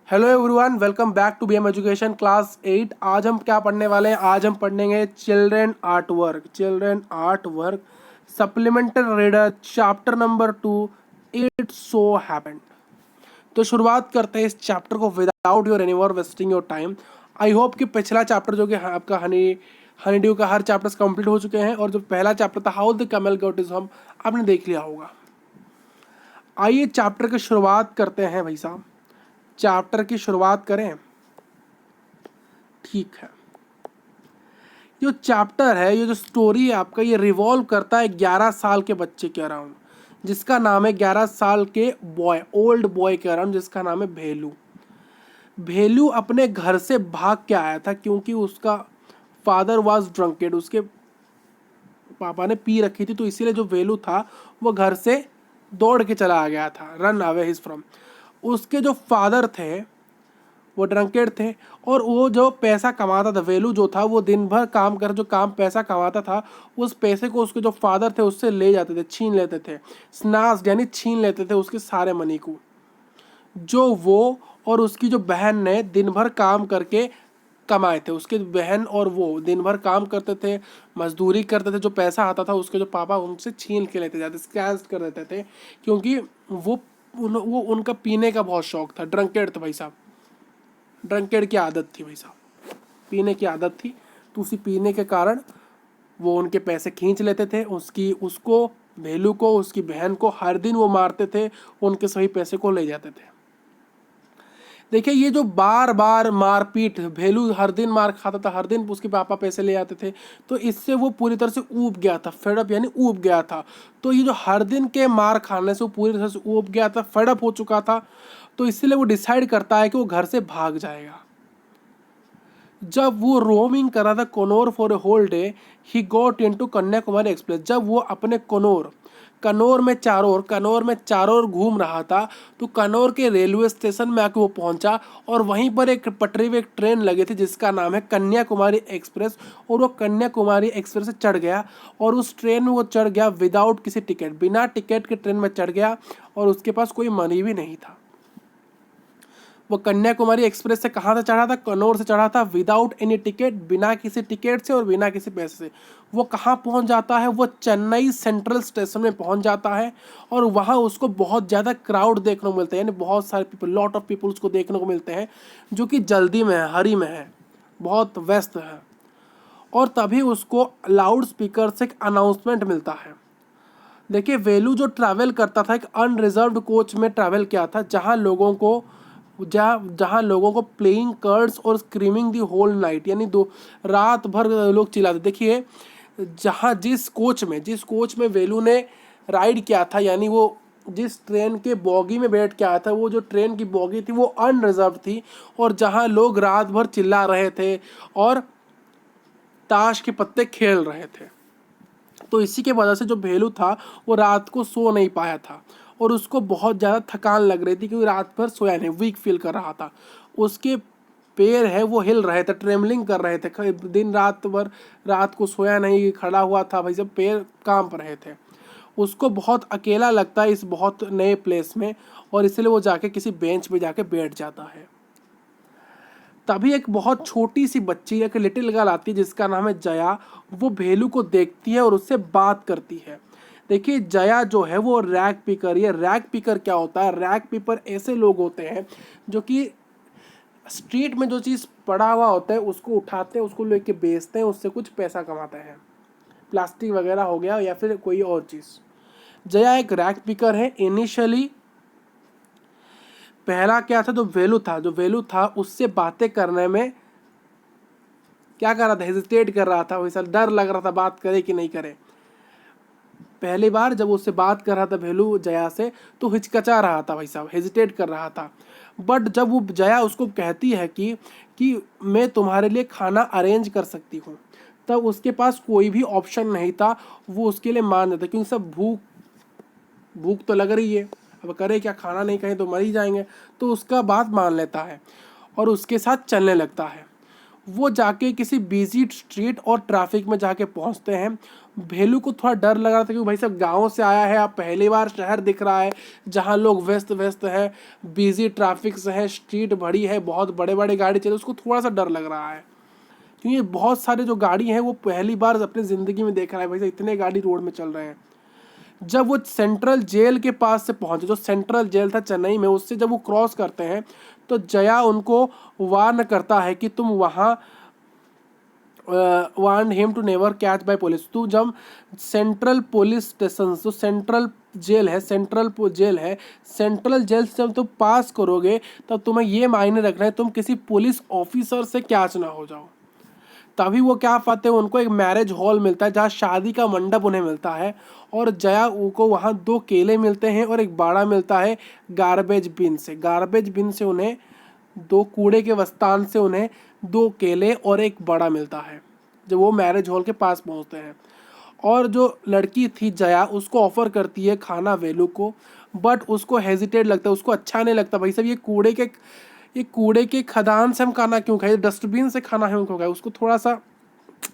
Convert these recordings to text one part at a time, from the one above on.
Hello everyone, welcome back to BM education class 8। आज हम क्या पढ़ने वाले हैं? आज हम पढ़ेंगे children art work supplementary reader chapter number 2 it so happened. तो शुरुआत करते हैं इस चैप्टर को without your any more wasting your time. I hope कि पिछला चैप्टर जो कि आपका हनी ड्यू का हर चैप्टर्स कंप्लीट हो चुके हैं और जो पहला चैप्टर था how the camel got his home आपने देख लिया होगा। आइए चैप्टर की शुरुआत करते हैं भाई साहब। चैप्टर की शुरुआत करें। ठीक है, जो चैप्टर है, ये जो स्टोरी है आपका, ये रिवॉल्व करता है 11 साल के बच्चे के अराउंड, जिसका नाम है 11 साल के बॉय, ओल्ड बॉय के अराउंड, जिसका नाम है भेलू। भेलू अपने घर से भाग के आया था क्योंकि उसका फादर वाज ड्रंकेड, उसके पापा ने पी रखी थी, तो इसीलिए जो भेलू था वो घर से दौड़ के चला आ गया था, रन अवे हिज फ्रॉम। उसके जो फादर थे वो ड्रंकेड थे और वो जो पैसा कमाता था, वेलू जो था, वो दिन भर काम कर जो काम पैसा कमाता था, उस पैसे को उसके जो फादर थे उससे ले जाते थे, छीन लेते थे, स्नास यानी छीन लेते थे उसके सारे मनी को, जो वो और उसकी जो बहन ने दिन भर काम करके कमाए थे। उसके बहन और वो दिन भर काम करते थे, मजदूरी करते थे, जो पैसा आता था उसके जो पापा उनसे छीन के लेते जाते, स्क्रैच कर देते थे, क्योंकि वो उनका पीने का बहुत शौक था, ड्रंकेड थे भाई साहब, ड्रंकेड की आदत थी भाई साहब, पीने की आदत थी। तो उसी पीने के कारण वो उनके पैसे खींच लेते थे, उसको भेलू को, उसकी बहन को हर दिन वो मारते थे, उनके सभी पैसे को ले जाते थे। देखिए, ये जो बार बार मारपीट, भेलू हर दिन मार खाता था, हर दिन उसके पापा पैसे ले आते थे, तो इससे वो पूरी तरह से ऊब गया था, फेडअप यानी ऊब गया था। तो ये जो हर दिन के मार खाने से वो पूरी तरह से ऊब गया था, फेडअप हो चुका था, तो इसलिए वो डिसाइड करता है कि वो घर से भाग जाएगा। जब वो रोमिंग कर रहा था Kannur for a whole day, he got into Kanyakumari Express. जब वो अपने कन्नौर में चारों ओर घूम रहा था, तो कन्नौर के रेलवे स्टेशन में आके वो पहुंचा और वहीं पर एक पटरी में एक ट्रेन लगी थी जिसका नाम है कन्याकुमारी एक्सप्रेस, और वो कन्याकुमारी एक्सप्रेस से चढ़ गया और उस ट्रेन में वो चढ़ गया विदाउट किसी टिकट, बिना टिकट के ट्रेन में चढ़ गया और उसके पास कोई मनी भी नहीं था। वो कन्याकुमारी एक्सप्रेस से कहाँ से चढ़ा था? कन्नौर से चढ़ा था, विदाउट एनी टिकट, बिना किसी टिकट से और बिना किसी पैसे से। वो कहाँ पहुँच जाता है? वो चेन्नई सेंट्रल स्टेशन में पहुँच जाता है और वहाँ उसको बहुत ज़्यादा क्राउड देखने को मिलते हैं, यानी बहुत सारे पीपल, लॉट ऑफ पीपल उसको देखने को मिलते हैं, जो कि जल्दी में है, हरी में है, बहुत व्यस्त है। और तभी उसको लाउड स्पीकर से एक अनाउंसमेंट मिलता है। देखिए, वेलू जो ट्रैवल करता था, एक अनरिजर्व्ड कोच में ट्रैवल किया था, जहाँ लोगों को प्लेइंग कार्ड्स और स्क्रीमिंग दी होल नाइट, यानी दो रात भर लोग चिल्लाते। देखिए, जिस कोच में वेलू ने राइड किया था, यानी वो जिस ट्रेन के बॉगी में बैठ के आया था, वो जो ट्रेन की बॉगी थी वो अनरिजर्व थी, और जहाँ लोग रात भर चिल्ला रहे थे और ताश के पत्ते खेल रहे थे। तो इसी के वजह से जो भेलू था वो रात को सो नहीं पाया था और उसको बहुत ज़्यादा थकान लग रही थी, क्योंकि रात भर सोया नहीं, वीक फील कर रहा था। उसके पैर है वो हिल रहे थे, ट्रेमलिंग कर रहे थे, दिन रात भर रात को सोया नहीं, खड़ा हुआ था भाई, जब पैर कांप रहे थे। उसको बहुत अकेला लगता है इस बहुत नए प्लेस में, और इसलिए वो जाके किसी बेंच पे जाके बैठ जाता है। तभी एक बहुत छोटी सी बच्ची, एक लिटिल गर्ल आती है जिसका नाम है जया। वो भेलू को देखती है और उससे बात करती है। देखिए, जया जो है वो रैग पिकर, ये रैग पिकर क्या होता है? रैग पिकर ऐसे लोग होते हैं जो कि स्ट्रीट में जो चीज़ पड़ा हुआ होता है उसको उठाते हैं, उसको लेके बेचते हैं, उससे कुछ पैसा कमाते हैं, प्लास्टिक वगैरह हो गया या फिर कोई और चीज़। जया एक रैग पिकर है। इनिशियली पहला क्या था, जो वेलू था उससे बातें करने में क्या कर रहा था? हेजिटेट कर रहा था, वैसा डर लग रहा था, बात करे कि नहीं करे। पहली बार जब उससे बात कर रहा था भेलू जया से, तो हिचकचा रहा था भाई साहब, हेजिटेट कर रहा था। बट जब वो जया उसको कहती है कि मैं तुम्हारे लिए खाना अरेंज कर सकती हूँ, तब उसके पास कोई भी ऑप्शन नहीं था, वो उसके लिए मान जाता, क्योंकि सब भूख तो लग रही है, अब करे क्या, खाना नहीं कहें तो मर ही जाएंगे। तो उसका बात मान लेता है और उसके साथ चलने लगता है। वो जाके किसी बिजी स्ट्रीट और ट्रैफिक में जाके पहुंचते हैं। भेलू को थोड़ा डर लग रहा था, क्योंकि भाई साहब गाँव से आया है, आप पहली बार शहर दिख रहा है जहाँ लोग व्यस्त व्यस्त है, बिजी ट्रैफिक से है, स्ट्रीट भरी है, बहुत बड़े बड़े गाड़ी चले, उसको थोड़ा सा डर लग रहा है, क्योंकि बहुत सारे जो गाड़ी हैं वो पहली बार अपनी ज़िंदगी में देख रहा है भाई साहब, इतने गाड़ी रोड में चल रहे हैं। जब वो सेंट्रल जेल के पास से पहुंचे, जो सेंट्रल जेल था चेन्नई में, उससे जब वो क्रॉस करते हैं तो जया उनको वार्न करता है कि तुम वहाँ warn him to never catch by police, तू जब सेंट्रल पुलिस स्टेशन, जो सेंट्रल जेल है, सेंट्रल जेल से जब तुम पास करोगे तब तुम्हें ये मायने रखना है तुम किसी पुलिस ऑफिसर से कैच ना हो जाओ। तभी वो क्या पाते हैं, उनको एक मैरिज हॉल मिलता है जहाँ शादी का मंडप उन्हें मिलता है, और जया को वहाँ 2 केले मिलते हैं और एक बाड़ा मिलता है गार्बेज बिन से। गार्बेज बिन से उन्हें 2 कूड़े के बस्तान से उन्हें 2 केले और एक बाड़ा मिलता है जब वो मैरिज हॉल के पास पहुँचते हैं। और जो लड़की थी जया, उसको ऑफर करती है खाना वेलू को, बट उसको हेजिटेट लगता है, उसको अच्छा नहीं लगता, भाई साहब ये कूड़े के खदान से हम खाना क्यों खाए, डस्टबिन से खाना है क्यों खाए। उसको थोड़ा सा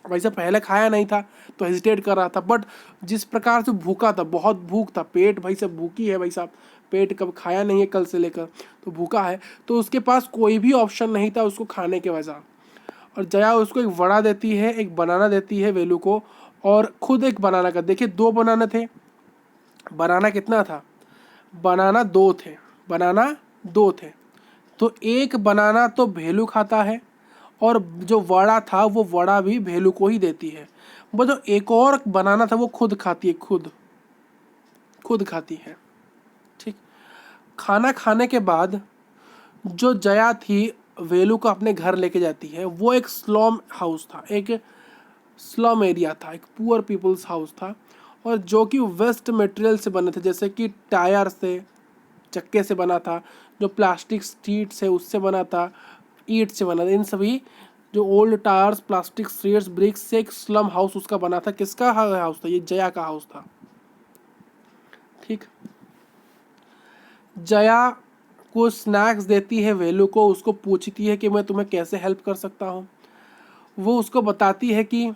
भाई साहब पहले खाया नहीं था तो हेजिटेट कर रहा था, बट जिस प्रकार से भूखा था, बहुत भूख था, पेट भाई साहब भूखी है भाई साहब, पेट कब खाया नहीं है कल से लेकर, तो भूखा है, तो उसके पास कोई भी ऑप्शन नहीं था उसको खाने के वजह। और जया उसको एक वड़ा देती है, एक बनाना देती है वेलू को, और खुद एक बनाना का, देखिए 2 बनाना थे, बनाना कितना था, बनाना 2 थे, बनाना 2 थे, तो एक बनाना तो भेलू खाता है, और जो वड़ा था वो वड़ा भी भेलू को ही देती है। वो जो एक और बनाना था वो खुद खाती है, खुद खाती है। ठीक, खाना खाने के बाद जो जया थी वेलू को अपने घर लेके जाती है, वो एक स्लम हाउस था, एक स्लम एरिया था, एक पुअर पीपल्स हाउस था, और जो कि वेस्ट मटेरियल से बने थे, जैसे कि टायर से, चक्के से बना था, जो प्लास्टिक स्ट्रीट्स है उससे बना था, ईंट से बना था, इन सभी जो old tyres, plastic streets, bricks से एक स्लम हाउस उसका बना था। किसका हाउस था, ये जया का हाउस था। ठीक, जया को स्नैक्स देती है वेलू को, उसको पूछती है कि मैं तुम्हें कैसे हेल्प कर सकता हूँ। वो उसको बताती है कि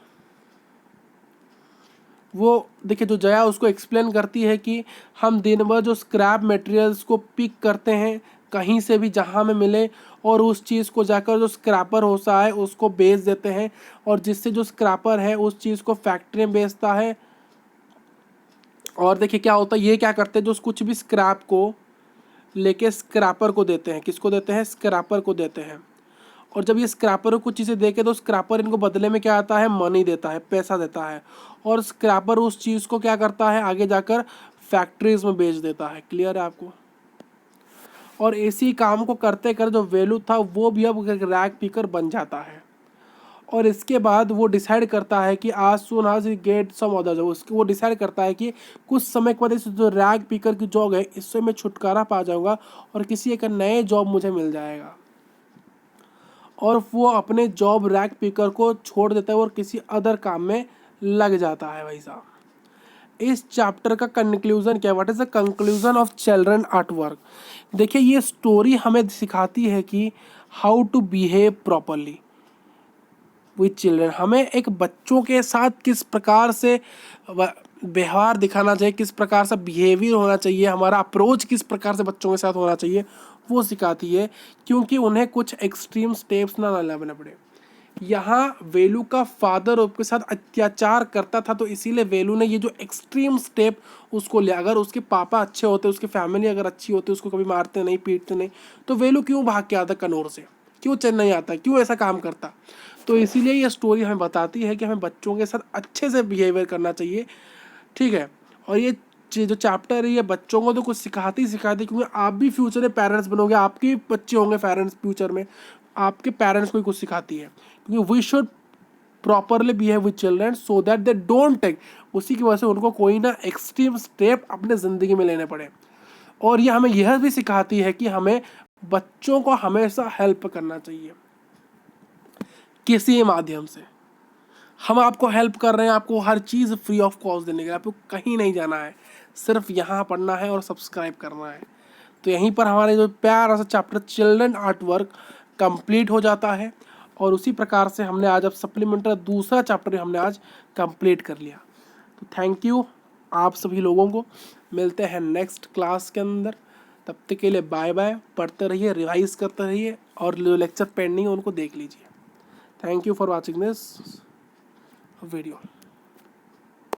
वो देखिए, जो जया उसको एक्सप्लेन करती है कि हम दिन भर जो स्क्रैप मटेरियल्स को पिक करते हैं कहीं से भी जहाँ में मिले, और उस चीज़ को जाकर जो स्क्रैपर होता है उसको बेच देते हैं, और जिससे जो स्क्रैपर है उस चीज़ को फैक्ट्री में बेचता है। और देखिए क्या होता है, ये क्या करते हैं, जो कुछ भी स्क्रैप को लेके स्क्रैपर को देते हैं, किसको देते हैं, स्क्रैपर को देते हैं, और जब ये स्क्रैपर को कुछ चीज़ें देके तो स्क्रैपर इनको बदले में क्या आता है, मनी देता है, पैसा देता है, और स्क्रैपर उस चीज़ को क्या करता है, आगे जाकर फैक्ट्रीज में बेच देता है। क्लियर है आपको। और इसी काम को करते कर जो वेलू था वो भी अब रैग पिकर बन जाता है, और इसके बाद वो डिसाइड करता है कि आज सुन आज गेट सम अदर जॉब, उसके वो डिसाइड करता है कि कुछ समय के बाद इस जो रैग पिकर की जॉब है इससे मैं छुटकारा पा जाऊंगा और किसी एक नए जॉब मुझे मिल जाएगा, और वो अपने जॉब रैग पिकर को छोड़ देता है और किसी अदर काम में लग जाता है। भाई साहब, इस चैप्टर का कंक्लूजन क्या है, what is the conclusion of children art work. देखिए, ये स्टोरी हमें सिखाती है कि how to behave properly with children, हमें एक बच्चों के साथ किस प्रकार से व्यवहार दिखाना चाहिए, किस प्रकार से बिहेवियर होना चाहिए, हमारा अप्रोच किस प्रकार से बच्चों के साथ होना चाहिए, वो सिखाती है, क्योंकि उन्हें कुछ एक्सट्रीम स्टेप्स ना लेने पड़े। यहाँ वेलू का फादर उसके साथ अत्याचार करता था, तो इसीलिए वेलू ने ये जो एक्सट्रीम स्टेप उसको लिया। अगर उसके पापा अच्छे होते, उसकी फैमिली अगर अच्छी होती, उसको कभी मारते नहीं, पीटते नहीं, तो वेलू क्यों भाग के आता कन्नौर से, क्यों चेन्नई आता, क्यों ऐसा काम करता। तो इसीलिए ये स्टोरी हमें बताती है कि हमें बच्चों के साथ अच्छे से बिहेवियर करना चाहिए। ठीक है, और ये जो चैप्टर है ये बच्चों को तो कुछ सिखाती, क्योंकि आप भी फ्यूचर में पेरेंट्स बनोगे, आपके बच्चे होंगे पेरेंट्स फ्यूचर में, आपके पेरेंट्स को ही कुछ सिखाती है, क्योंकि we should properly behave with children so that they don't take, उसी की वजह से उनको कोई ना एक्सट्रीम स्टेप अपने ज़िंदगी में लेने पड़े। और ये हमें यह भी सिखाती है कि हमें बच्चों को हमेशा हेल्प करना चाहिए किसी माध्यम से। हम आपको हेल्प कर रहे हैं, आपको हर चीज़ फ्री ऑफ कॉस्ट देने के लिए, आपको कहीं नहीं जाना है, सिर्फ यहाँ पढ़ना है और सब्सक्राइब करना है। तो यहीं पर हमारे जो प्यारा सा chapter children art work complete हो जाता है, और उसी प्रकार से हमने आज अब सप्लीमेंट्री दूसरा चैप्टर हमने आज कंप्लीट कर लिया। तो थैंक यू आप सभी लोगों को, मिलते हैं नेक्स्ट क्लास के अंदर। तब तक के लिए बाय बाय। पढ़ते रहिए, रिवाइज करते रहिए, और जो लेक्चर पेंडिंग है उनको देख लीजिए। Thank you for watching this video.